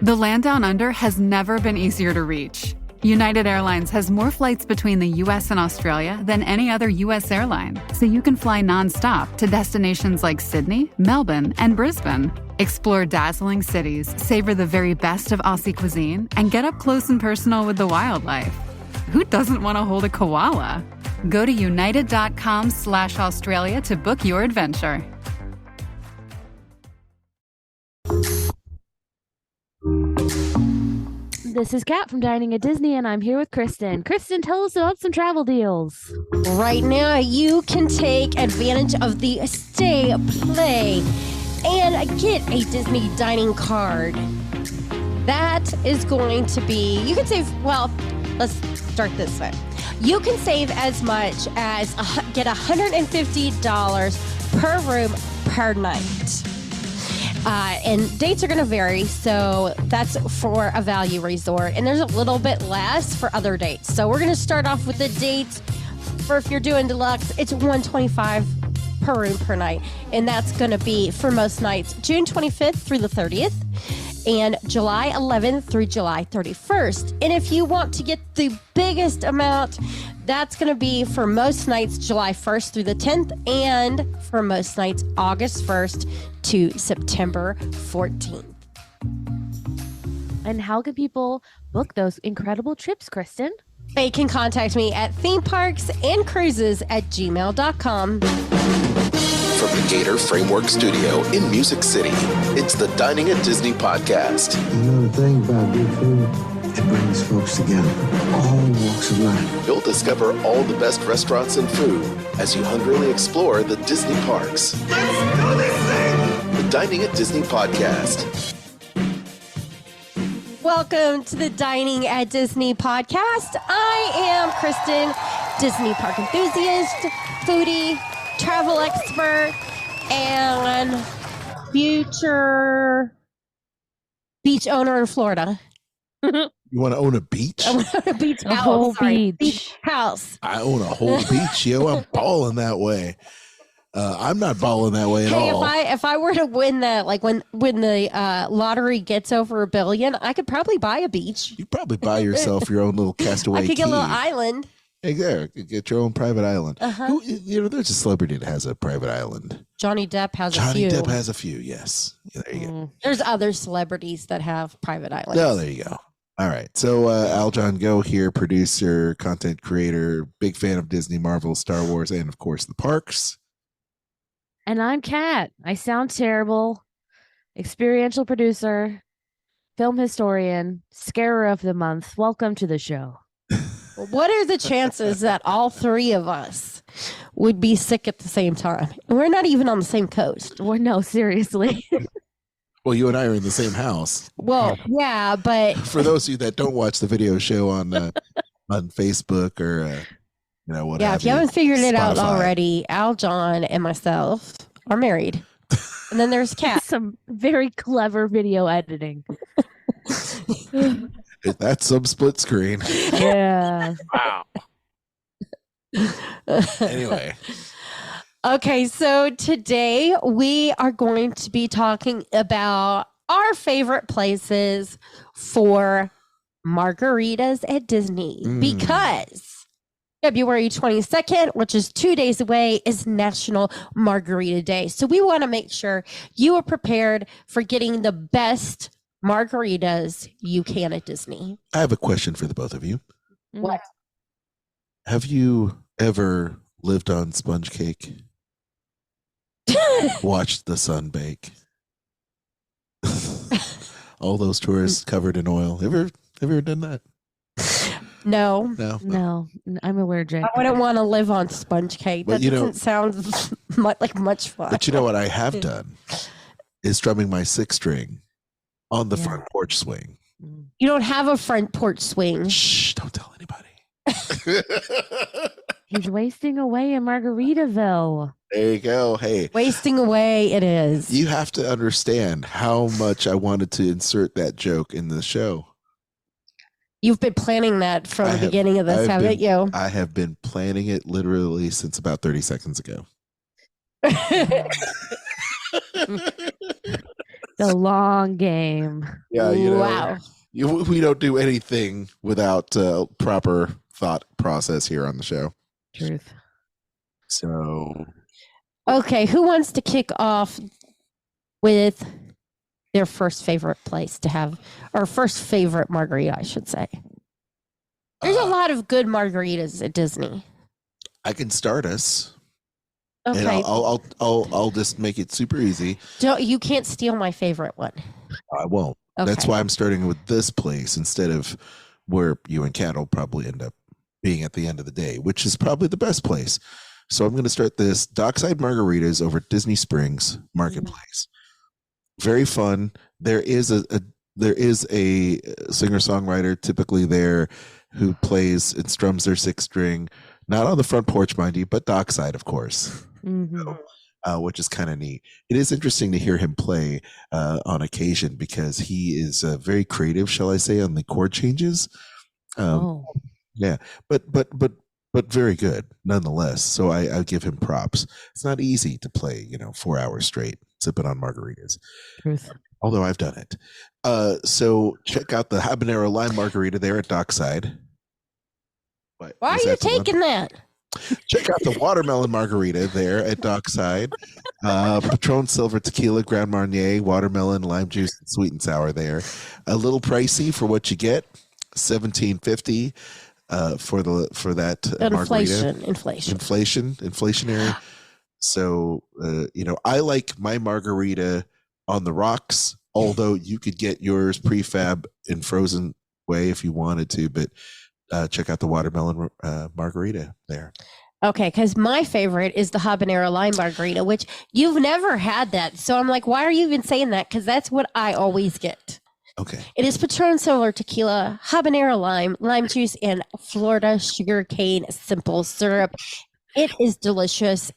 The land down under has never been easier to reach. United Airlines has more flights between the U.S. and Australia than any other U.S. airline, so you can fly nonstop to destinations like Sydney, Melbourne, and Brisbane. Explore dazzling cities, savor the very best of Aussie cuisine, and get up close and personal with the wildlife. Who doesn't want to hold a koala? Go to united.com/Australia to book your adventure. This is Kat from Dining at Disney, and I'm here with Kristen. Kristen, tell us about some travel deals. Right now, you can take advantage of the Stay Play and get a Disney dining card. That is going to be, you can save, well, let's start this way. You can save as much as get $150 per room per night. And dates are going to vary, so that's for a value resort. And there's a little bit less for other dates. So we're going to start off with the dates for if you're doing deluxe, it's $125 per room per night. And that's going to be for most nights, June 25th through the 30th. And July 11th through July 31st. And if you want to get the biggest amount, that's going to be for most nights, July 1st through the 10th, and for most nights, August 1st to September 14th. And how can people book those incredible trips, Kristen? They can contact me at themeparksandcruises@gmail.com. From the Gator Framework Studio in Music City, it's the Dining at Disney podcast. You know the thing about good food, it brings folks together, all walks of life. You'll discover all the best restaurants and food as you hungrily explore the Disney parks. Let's do this thing! The Dining at Disney podcast. Welcome to the Dining at Disney podcast. I am Kristen, Disney park enthusiast, foodie, travel expert, and future beach owner in Florida. You want to own a beach? I want a beach A house. whole sorry. beach. House. I own a whole beach, yo. I'm balling that way. I'm not balling that way at Hey, all. if I were to win that, like when the lottery gets over $1 billion, I could probably buy a beach. You probably buy yourself your own little castaway I could get a little key. island. Hey, there, get your own private island. Uh-huh. Who, there's a celebrity that has a private island. Johnny Depp has a Johnny few. Depp has a few, yes. Yeah, there you go. There's other celebrities that have private islands. Oh, there you go. All right. So Aljon Go here, producer, content creator, big fan of Disney, Marvel, Star Wars, and of course the parks. And I'm Kat. I sound terrible. Experiential producer, film historian, scarer of the month. Welcome to the show. What are the chances that all three of us would be sick at the same time? And we're not even on the same coast. Well, no, seriously. Well, you and I are in the same house. Well, yeah, but For those of you that don't watch the video show on Facebook or what yeah, have if you haven't figured it out Spotify. already, Al, John, and myself are married. And then there's Kat. Some very clever video editing. That's some split screen. Yeah. Wow. Anyway, Okay, so today we are going to be talking about our favorite places for margaritas at Disney because February 22nd, which is 2 days away, is National Margarita Day. So we want to make sure you are prepared for getting the best margaritas you can at Disney. I have a question for the both of you. What? Have you ever lived on sponge cake? Watched the sun bake? All those tourists covered in oil. Have you ever done that? No. No. No, I'm allergic. I wouldn't want to live on sponge cake. But That doesn't sound like much fun. But you know what I have done is strumming my six string on the front porch swing. You don't have a front porch swing. Shh, don't tell anybody. He's wasting away in Margaritaville. There you go. Hey, Wasting away it is. you have to understand how much I wanted to insert that joke in the show. You've been planning that from the beginning of this, I've haven't been- you? I have been planning it literally since about 30 seconds ago. The long game. Yeah, Wow. we don't do anything without proper thought process here on the show. Truth. So, Okay, who wants to kick off with their first favorite place to have, or first favorite margarita, I should say? There's a lot of good margaritas at Disney. I can start us. And Okay, I'll just make it super easy. you can't steal my favorite one. I won't. Okay. That's why I'm starting with this place instead of where you and Kat will probably end up being at the end of the day, which is probably the best place. So I'm going to start this Dockside Margaritas over at Disney Springs Marketplace. Very fun. There is a singer-songwriter typically there who plays and strums their sixth string, not on the front porch, mind you, but dockside, of course. Which is kind of neat. It is interesting to hear him play on occasion because he is very creative, shall I say, on the chord changes. Yeah, but very good nonetheless. So I give him props. It's not easy to play, 4 hours straight sipping on margaritas. Truth. Although I've done it. So check out the habanero lime margarita there at Dockside. Why are you taking that? Check out the watermelon margarita there at Dockside. Patron Silver Tequila, Grand Marnier, watermelon, lime juice, and sweet and sour there. A little pricey for what you get, $17.50 for that margarita. Inflationary. So I like my margarita on the rocks. Although you could get yours prefab in frozen way if you wanted to, but check out the watermelon margarita there. Okay, because my favorite is the habanero lime margarita, which you've never had that. So I'm like, why are you even saying that? Because that's what I always get. Okay. It is Patron Silver Tequila, habanero lime juice, and Florida sugarcane simple syrup. It is delicious.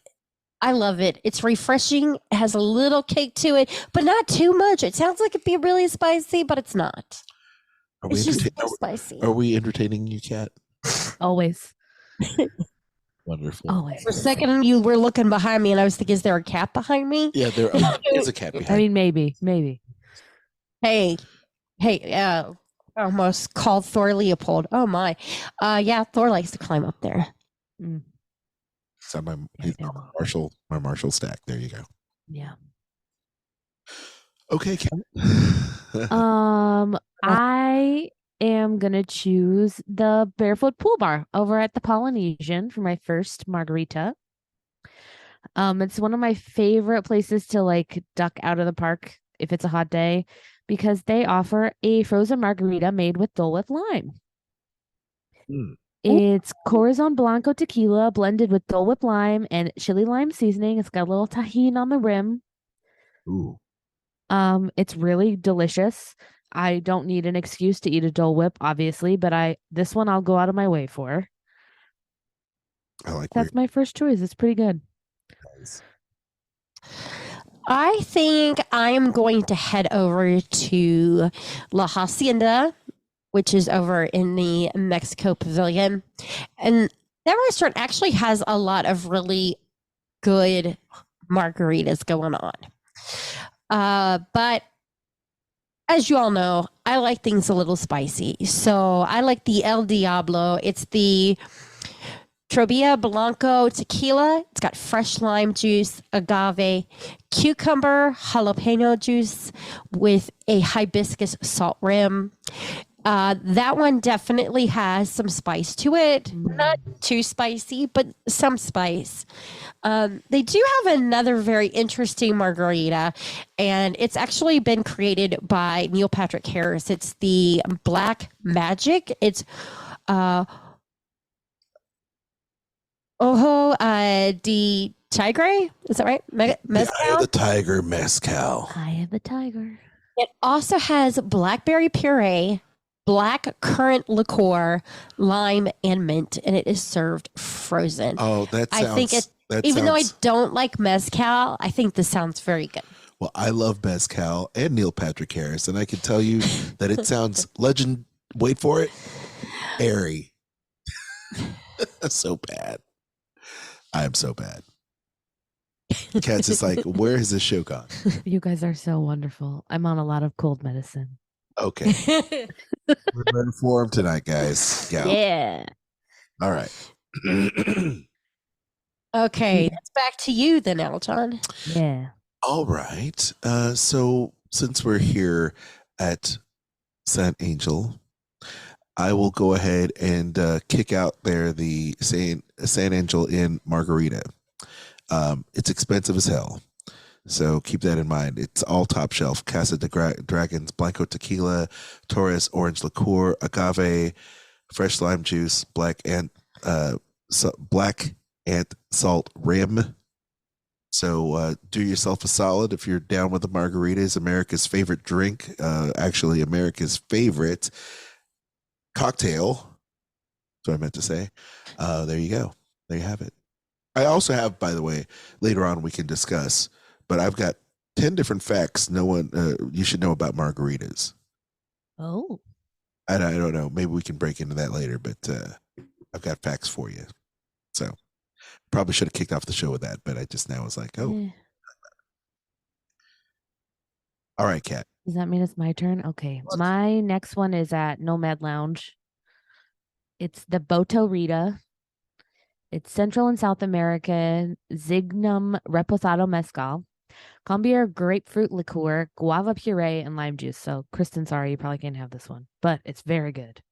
I love it. It's refreshing. It has a little kick to it, but not too much. It sounds like it'd be really spicy, but it's not. It's just spicy. Are we entertaining you, Kat? Always. Wonderful. Always. For a second, you were looking behind me, and I was thinking, is there a cat behind me? Yeah, there is a cat behind. I mean, maybe. Hey, almost called Thor Leopold. Oh my. Yeah, Thor likes to climb up there. It's on my Marshall stack. There you go. Yeah. Okay, Kat. I am gonna choose the Barefoot Pool Bar over at the Polynesian for my first margarita. It's one of my favorite places to like duck out of the park if it's a hot day because they offer a frozen margarita made with Dole Whip lime. It's Corazon Blanco tequila blended with Dole Whip lime and chili lime seasoning. It's got a little tahini on the rim. Ooh. It's really delicious. I don't need an excuse to eat a Dole Whip, obviously, but this one I'll go out of my way for. That's my first choice. It's pretty good. Nice. I think I am going to head over to La Hacienda, which is over in the Mexico Pavilion. And that restaurant actually has a lot of really good margaritas going on. But as you all know, I like things a little spicy. So I like the El Diablo. It's the Trobilla Blanco tequila. It's got fresh lime juice, agave, cucumber, jalapeno juice with a hibiscus salt rim. That one definitely has some spice to it. Not too spicy, but some spice. They do have another very interesting margarita, and it's actually been created by Neil Patrick Harris. It's the Black Magic. It's Ojo de Tigre. Is that right? Mezcal? Eye of the Tiger Mezcal. Eye of the Tiger. It also has blackberry puree, black currant liqueur, lime, and mint, and it is served frozen. Oh, that sounds... I think though I don't like mezcal, I think this sounds very good. Well, I love mezcal and Neil Patrick Harris, and I can tell you that it sounds legend. Wait for it. Airy. So bad. I am so bad. Kat's just like, where has this show gone? You guys are so wonderful. I'm on a lot of cold medicine. Okay. We're informed tonight, guys. Yeah. All right. Okay, that's back to you then, Elton. Yeah. All right. So since we're here at San Angel, I will go ahead and kick out there the San Angel in Margarita. It's expensive as hell, so keep that in mind. It's all top shelf. Casa de Dragons, Blanco Tequila, Torres Orange Liqueur, Agave, fresh lime juice, black ant salt rim. So do yourself a solid if you're down with the margaritas. America's favorite drink, actually America's favorite cocktail. That's what I meant to say. There you go. There you have it. I also have, by the way, later on we can discuss, but I've got 10 different facts you should know about margaritas. Oh. I don't know. Maybe we can break into that later, but I've got facts for you. So probably should have kicked off the show with that, but I just now was like, oh. Yeah. All right, Kat. Does that mean it's my turn? Okay. My next one is at Nomad Lounge. It's the Boto Rita. It's Central and South American Zignum Reposado Mezcal, Combier grapefruit liqueur, guava puree, and lime juice. So, Kristen, sorry, you probably can't have this one, but it's very good.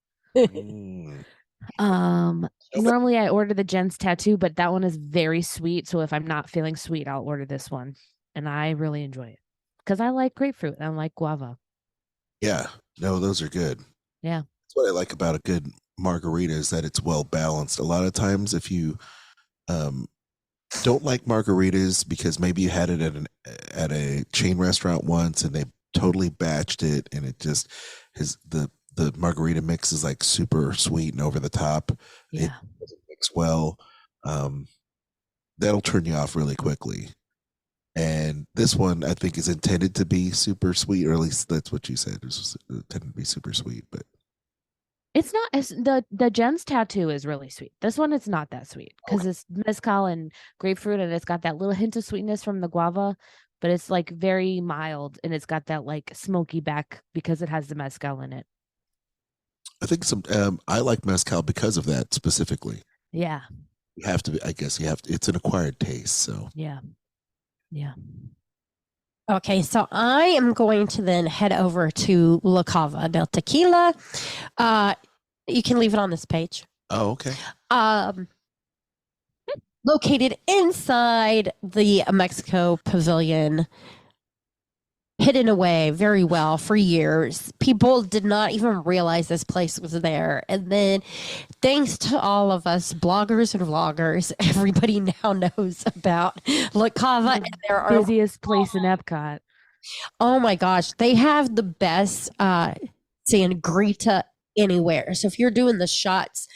Normally I order the Jen's Tattoo, but that one is very sweet. So if I'm not feeling sweet, I'll order this one, and I really enjoy it because I like grapefruit and I like guava. Yeah, no, those are good. Yeah, that's what I like about a good margarita is that it's well balanced. A lot of times, if you don't like margaritas because maybe you had it at a chain restaurant once and they totally batched it, and it just the margarita mix is like super sweet and over the top. Yeah. It doesn't mix well. That'll turn you off really quickly. And this one, I think, is intended to be super sweet, or at least that's what you said. It's intended to be super sweet, but it's not as the Jen's Tattoo is really sweet. This one, it's not that sweet because it's mezcal and grapefruit, and it's got that little hint of sweetness from the guava, but it's like very mild, and it's got that like smoky back because it has the mezcal in it. I think I like mezcal because of that specifically. Yeah. You have to, I guess you have to, it's an acquired taste. So yeah. Yeah. Okay, so I am going to then head over to La Cava del Tequila. You can leave it on this page. Oh, okay. Located inside the Mexico Pavilion, hidden away very well for years. People did not even realize this place was there. And then thanks to all of us bloggers and vloggers, everybody now knows about La Cava. And there are busiest place in Epcot. Oh my gosh. They have the best sangria anywhere. So if you're doing the shots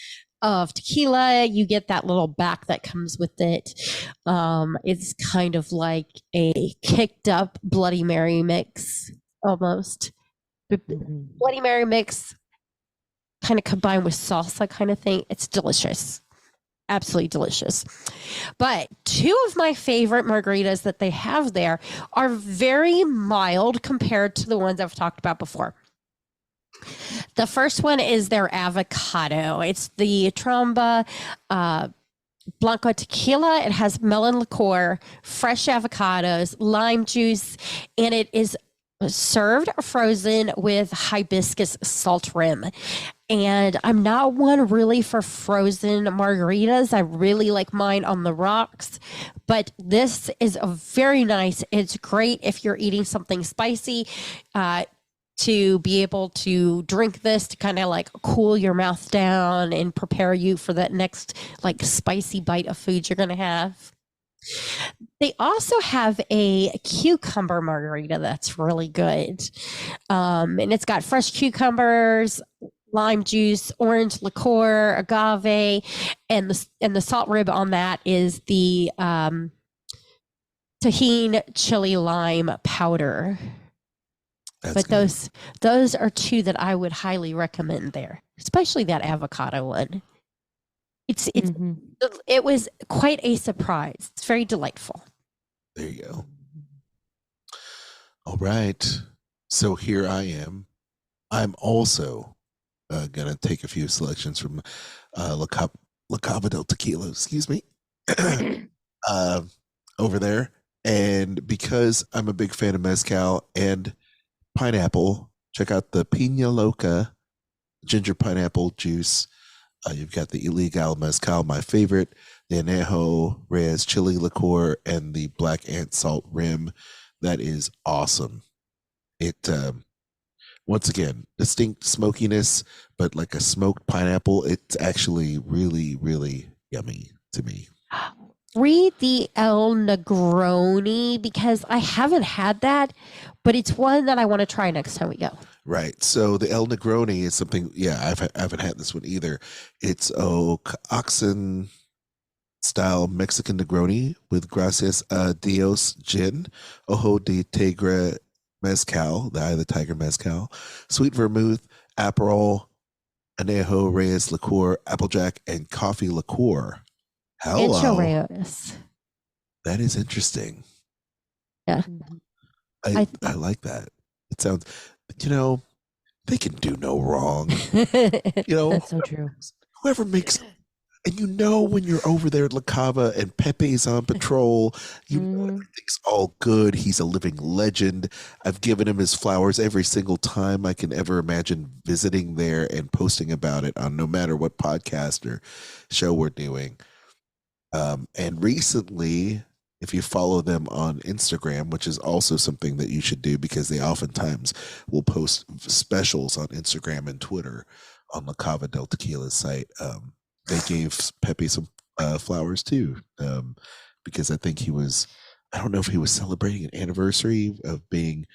of tequila, you get that little back that comes with it. It's kind of like a kicked up Bloody Mary mix, almost. Bloody Mary mix, kind of combined with salsa kind of thing. It's delicious. Absolutely delicious. But two of my favorite margaritas that they have there are very mild compared to the ones I've talked about before. The first one is their avocado. It's the Tromba Blanco Tequila. It has melon liqueur, fresh avocados, lime juice, and it is served frozen with hibiscus salt rim. And I'm not one really for frozen margaritas. I really like mine on the rocks, but this is a very nice. It's great if you're eating something spicy, to be able to drink this to kind of like cool your mouth down and prepare you for that next like spicy bite of food you're going to have. They also have a cucumber margarita that's really good. And it's got fresh cucumbers, lime juice, orange liqueur, agave, and the salt rib on that is the Tajin chili lime powder. But those are two that I would highly recommend there, especially that avocado one. It was quite a surprise. It's very delightful. There you go. All right. So here I am. I'm also going to take a few selections from La Cava del Tequila, excuse me, uh, over there. And because I'm a big fan of Mezcal and pineapple, check out the Pina Loca ginger pineapple juice. You've got the Illegal Mezcal, my favorite, the Anejo Reyes chili liqueur, and the Black Ant Salt Rim. That is awesome. It once again, distinct smokiness, but like a smoked pineapple. It's actually really, really yummy to me. Read the El Negroni because I haven't had that, but it's one that I want to try next time we go. Right. So the El Negroni is something. Yeah, I haven't had this one either. It's oxen style Mexican Negroni with Gracias a Dios gin, Ojo de Tigre mezcal, the Eye of the Tiger mezcal, sweet vermouth, Aperol, Anejo Reyes liqueur, Applejack, and coffee liqueur. Hello. Ancho Reyes. That is interesting. Yeah. I like that. It sounds, they can do no wrong. That's so true. Whoever makes, and when you're over there at La Cava and Pepe's on patrol, know everything's all good. He's a living legend. I've given him his flowers every single time I can ever imagine visiting there and posting about it on no matter what podcast or show we're doing. And recently, if you follow them on Instagram, which is also something that you should do because they oftentimes will post specials on Instagram and Twitter on La Cava del Tequila's site. They gave Pepe some flowers too, because I think I don't know if he was celebrating an anniversary of being,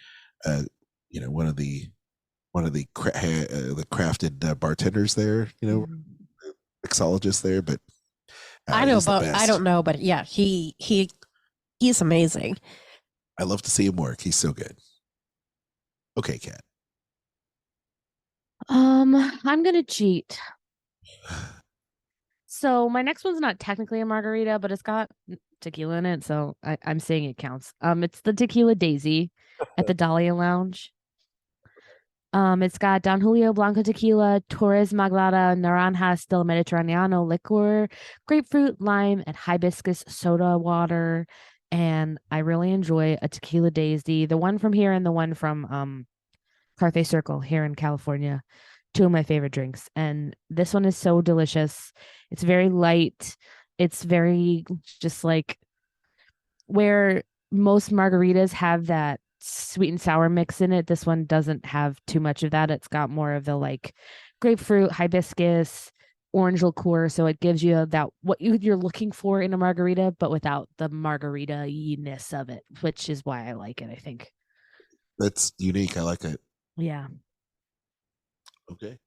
one of the the crafted bartenders there, mixologists there, but. I don't know, but yeah, he's amazing. I love to see him work. He's so good. Okay, Kat. I'm gonna cheat. So my next one's not technically a margarita, but it's got tequila in it, so I'm saying it counts. It's the Tequila Daisy at the Dahlia Lounge. It's got Don Julio Blanco Tequila, Torres Maglada, Naranjas del Mediterraneano liqueur, grapefruit, lime, and hibiscus soda water. And I really enjoy a Tequila Daisy, the one from here and the one from Carthay Circle here in California. Two of my favorite drinks. And this one is so delicious. It's very light. It's very just like where most margaritas have that sweet and sour mix in it. This one doesn't have too much of that. It's got more of the like grapefruit, hibiscus, orange liqueur. So it gives you that what you're looking for in a margarita, but without the margarita-ness of it, which is why I like it, I think. That's unique. I like it. Yeah. Okay.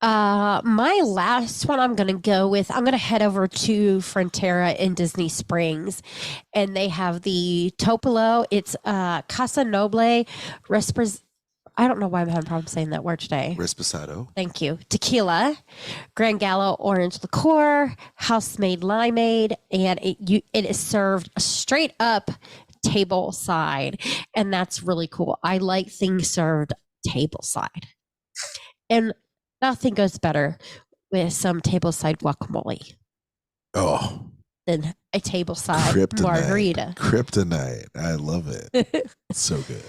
My last one I'm going to head over to Frontera in Disney Springs, and they have the Topolo. It's Casa Noble I don't know why I'm having a problem saying that word today. Resposado. Thank you. Tequila, Gran Gallo orange liqueur, house-made limeade, and it is served straight up table side, and that's really cool. I like things served table side. And nothing goes better with some tableside guacamole. Oh. Than a tableside margarita. Kryptonite. I love it. So good.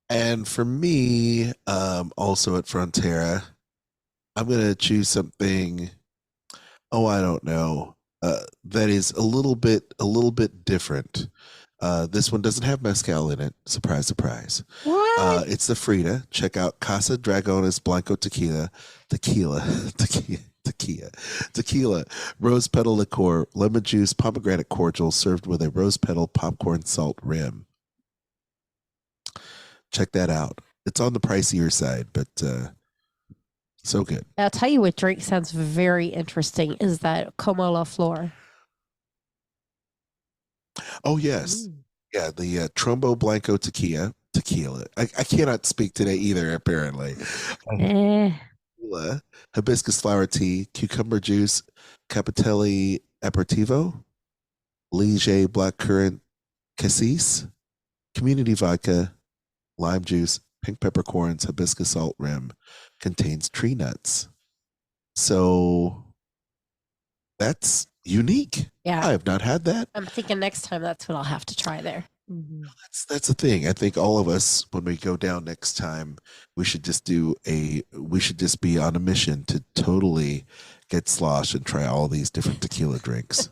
And for me, also at Frontera, I'm going to choose something, I don't know, that is a little bit different. This one doesn't have mezcal in it. Surprise, surprise. What? It's the Frida. Check out Casa Dragones Blanco Tequila, rose petal liqueur, lemon juice, pomegranate cordial, served with a rose petal popcorn salt rim. Check that out. It's on the pricier side, but so good. I'll tell you what drink sounds very interesting is that Como La Flor. Oh, yes. Yeah, the Trombo Blanco Tequila. I cannot speak today either, apparently. Hibiscus flower tea, cucumber juice, Capitelli aperitivo. Liege blackcurrant cassis, community vodka, lime juice, pink peppercorns, hibiscus salt rim, contains tree nuts. So that's unique. Yeah. I have not had that. I'm thinking next time that's what I'll have to try there. Mhm. That's the thing. I think all of us, when we go down next time, we should just be on a mission to totally get sloshed and try all these different tequila drinks.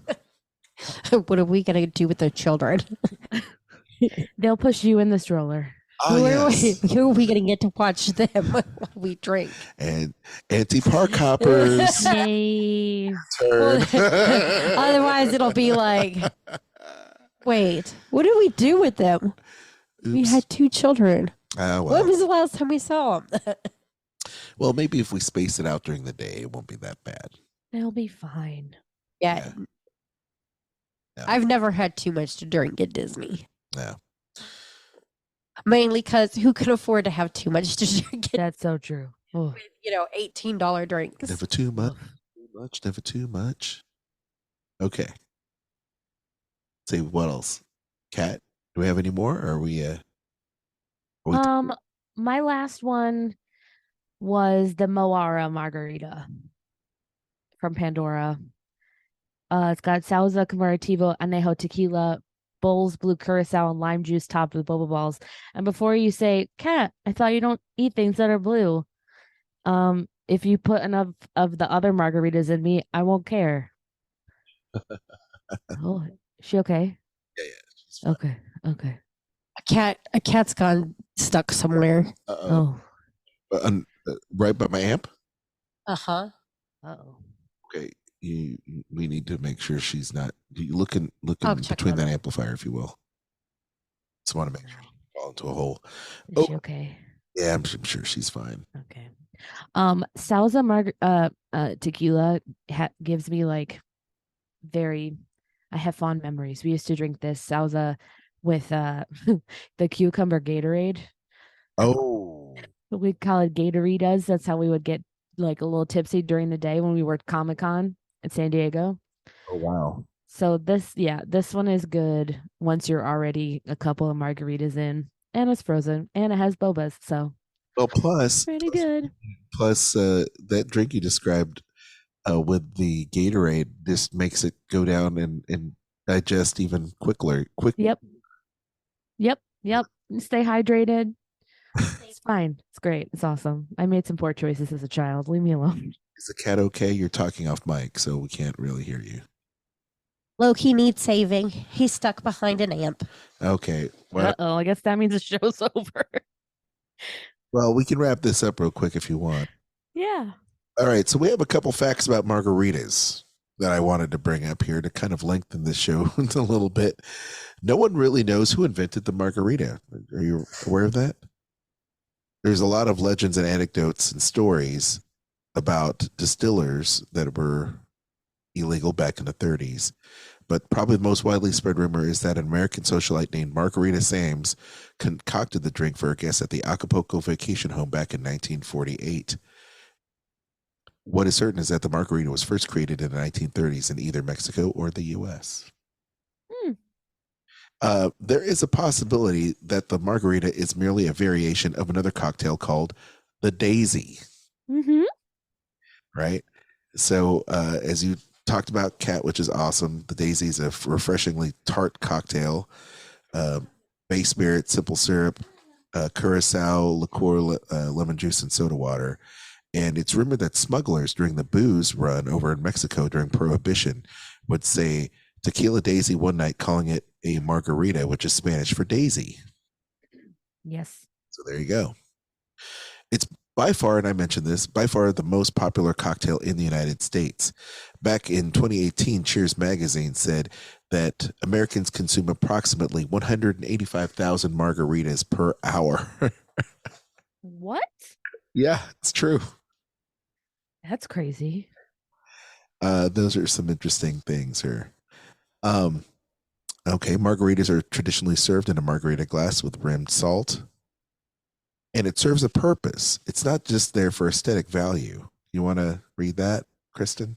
What are we going to do with the children? They'll push you in the stroller. Who Yes. are we going to get to watch them while we drink? And anti-park hoppers. Yay. Turn. Otherwise, it'll be like, wait, what did we do with them? We Oops. had 2 children. Well. When was the last time we saw them? Well, maybe if we space it out during the day, it won't be that bad. They'll be fine. Yeah. Yeah. I've never had too much to drink at Disney. Yeah. Mainly because who can afford to have too much to drink at, That's so true. Oh. $18 drinks? Never too much. Never too much. Okay. Say what else? Kat, do we have any more? Or are we My last one was the Moara Margarita from Pandora. It's got Sauza, Camarativo, Anejo Tequila, Bowls, Blue Curacao, and lime juice topped with boba balls. And before you say, Kat, I thought you don't eat things that are blue. If you put enough of the other margaritas in me, I won't care. Oh, is she okay? Yeah. She's fine. Okay. A cat's gone stuck somewhere. Uh-oh. Oh. Right by my amp? Uh-huh. Uh-oh. Okay. We need to make sure she's not looking I'll check between on that her. amplifier, if you will. Just want to make sure she doesn't fall into a hole. Is she okay? Yeah, I'm sure she's fine. Okay. Sauza tequila gives me like I have fond memories. We used to drink this Sauza with the cucumber Gatorade. Oh. We call it Gatoritas. That's how we would get like a little tipsy during the day when we worked Comic-Con in San Diego. Oh wow. So this one is good once you're already a couple of margaritas in, and it's frozen and it has bobas, so Well, plus good. Plus, that drink you described with the Gatorade just makes it go down and digest even quicker. Yep. Stay hydrated. It's fine. It's great. It's awesome. I made some poor choices as a child. Leave me alone. Is the cat okay? You're talking off mic, so we can't really hear you. Loki needs saving. He's stuck behind an amp. Okay. Well, I guess that means the show's over. well, we can wrap this up real quick if you want. Yeah. All right. So we have a couple facts about margaritas that I wanted to bring up here to kind of lengthen this show a little bit. No one really knows who invented the margarita. Are you aware of that? There's a lot of legends and anecdotes and stories about distillers that were illegal back in the 30s. But probably the most widely spread rumor is that an American socialite named Margarita Sams concocted the drink for a guest at the Acapulco vacation home back in 1948. What is certain is that the margarita was first created in the 1930s in either Mexico or the U.S. There is a possibility that the margarita is merely a variation of another cocktail called the Daisy. Mm-hmm. Right? So as you talked about, Kat, which is awesome, the Daisy is a refreshingly tart cocktail. Base spirit, simple syrup, curacao, liqueur, lemon juice, and soda water. And it's rumored that smugglers during the booze run over in Mexico during Prohibition would say Tequila Daisy one night, calling it a margarita, which is Spanish for daisy. Yes. So there you go. It's by far, and I mentioned this, by far the most popular cocktail in the United States. Back in 2018, Cheers Magazine said that Americans consume approximately 185,000 margaritas per hour. What? Yeah, it's true. That's crazy. Those are some interesting things here. Okay, margaritas are traditionally served in a margarita glass with rimmed salt. And it serves a purpose. It's not just there for aesthetic value. You want to read that, Kristen?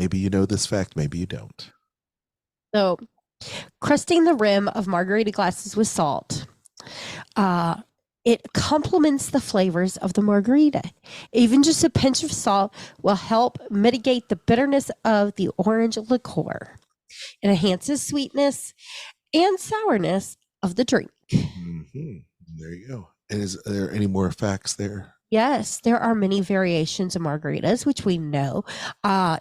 Maybe you know this fact, maybe you don't. So, crusting the rim of margarita glasses with salt. It complements the flavors of the margarita. Even just a pinch of salt will help mitigate the bitterness of the orange liqueur. It enhances sweetness and sourness of the drink. Mm-hmm. There you go. And is there any more facts there? Yes, there are many variations of margaritas, which we know,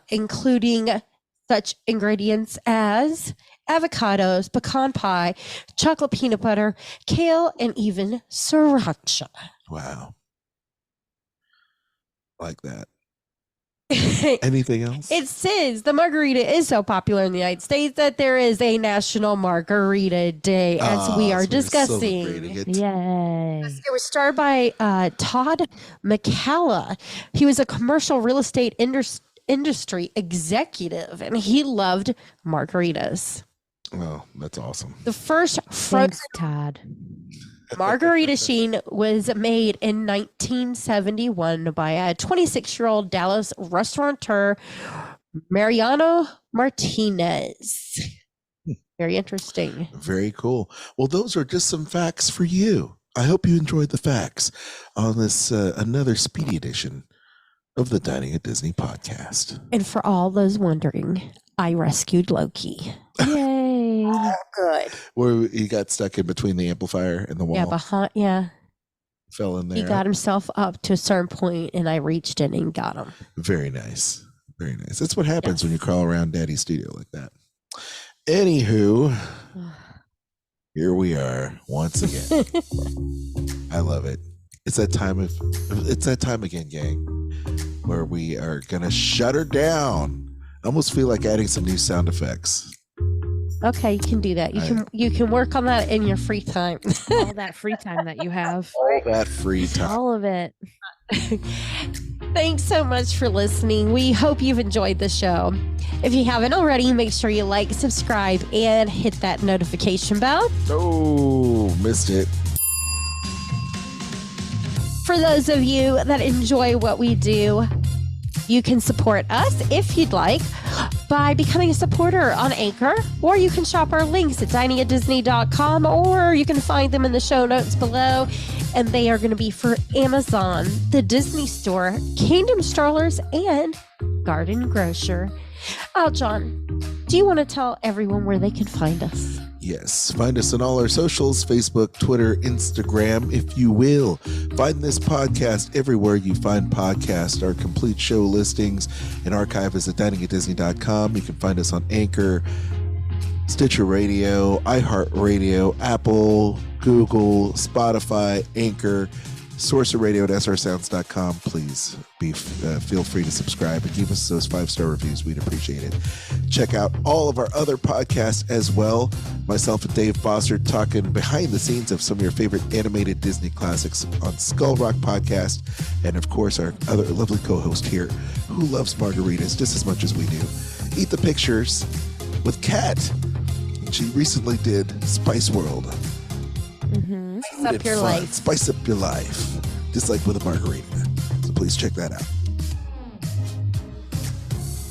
including such ingredients as avocados, pecan pie, chocolate peanut butter, kale, and even sriracha. Wow. Like that. Anything else? It says the margarita is so popular in the United States that there is a National Margarita Day, as we are so we're discussing. celebrating it. Yay. It was started by Todd McCalla. He was a commercial real estate industry executive, and he loved margaritas. Oh, that's awesome. The first frozen Thanks, Todd. margarita sheen was made in 1971 by a 26-year-old Dallas restaurateur, Mariano Martinez. Very interesting. Very cool. Well, those are just some facts for you. I hope you enjoyed the facts on this another speedy edition of the Dining at Disney podcast. And for all those wondering, I rescued Loki. Yay. Good. Where he got stuck in between the amplifier and the wall. Yeah, Fell in there. he got himself up to a certain point, and I reached in and got him. Very nice. Very nice. That's what happens when you crawl around Daddy's studio like that. Anywho, here we are once again. I love it. It's that time again, gang, where we are gonna shut her down. I almost feel like adding some new sound effects. Okay, you can do that. You can work on that in your free time. All that free time that you have. All that free time. All of it. Thanks so much for listening. We hope you've enjoyed the show. If you haven't already, make sure you like, subscribe, and hit that notification bell. Oh, missed it. For those of you that enjoy what we do, you can support us if you'd like by becoming a supporter on Anchor, or you can shop our links at diningatdisney.com, or you can find them in the show notes below, and they are going to be for Amazon, the Disney Store, Kingdom Strollers, and Garden Grocer. John, do you want to tell everyone where they can find us? Yes, find us on all our socials, Facebook, Twitter, Instagram, if you will. Find this podcast everywhere you find podcasts. Our complete show listings and archive is at diningatdisney.com. You can find us on Anchor, Stitcher Radio, iHeartRadio, Apple, Google, Spotify, Anchor, SorcererRadio at srsounds.com. Please feel free to subscribe and give us those 5-star reviews. We'd appreciate it. Check out all of our other podcasts as well. Myself and Dave Foster talking behind the scenes of some of your favorite animated Disney classics on Skull Rock Podcast. And of course, our other lovely co-host here who loves margaritas just as much as we do. Eat the Pictures with Kat. She recently did Spice World. Mm-hmm. Spice up your life. Spice up your life. Just like with a margarita. So please check that out.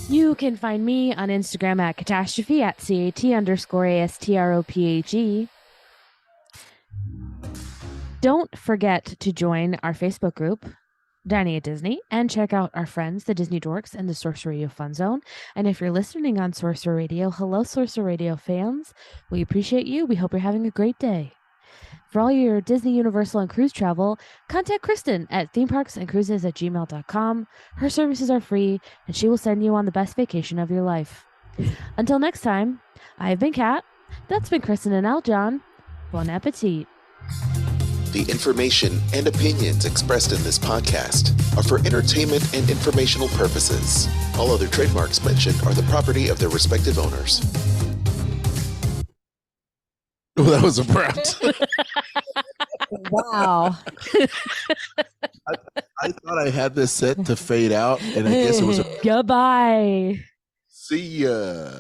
You can find me on Instagram at catastrophe at CAT_ASTROPHE. Don't forget to join our Facebook group, Dining at Disney, and check out our friends, the Disney Dorks and the Sorcerer Radio Fun Zone. And if you're listening on Sorcerer Radio, hello, Sorcerer Radio fans. We appreciate you. We hope you're having a great day. For all your Disney, Universal, and cruise travel, contact Kristen at themeparksandcruises@gmail.com. Her services are free, and she will send you on the best vacation of your life. Until next time, I have been Kat. That's been Kristen and Al John. Bon appetit. The information and opinions expressed in this podcast are for entertainment and informational purposes. All other trademarks mentioned are the property of their respective owners. Oh, that was abrupt. Wow. I thought I had this set to fade out, and I guess it was. Goodbye. See ya.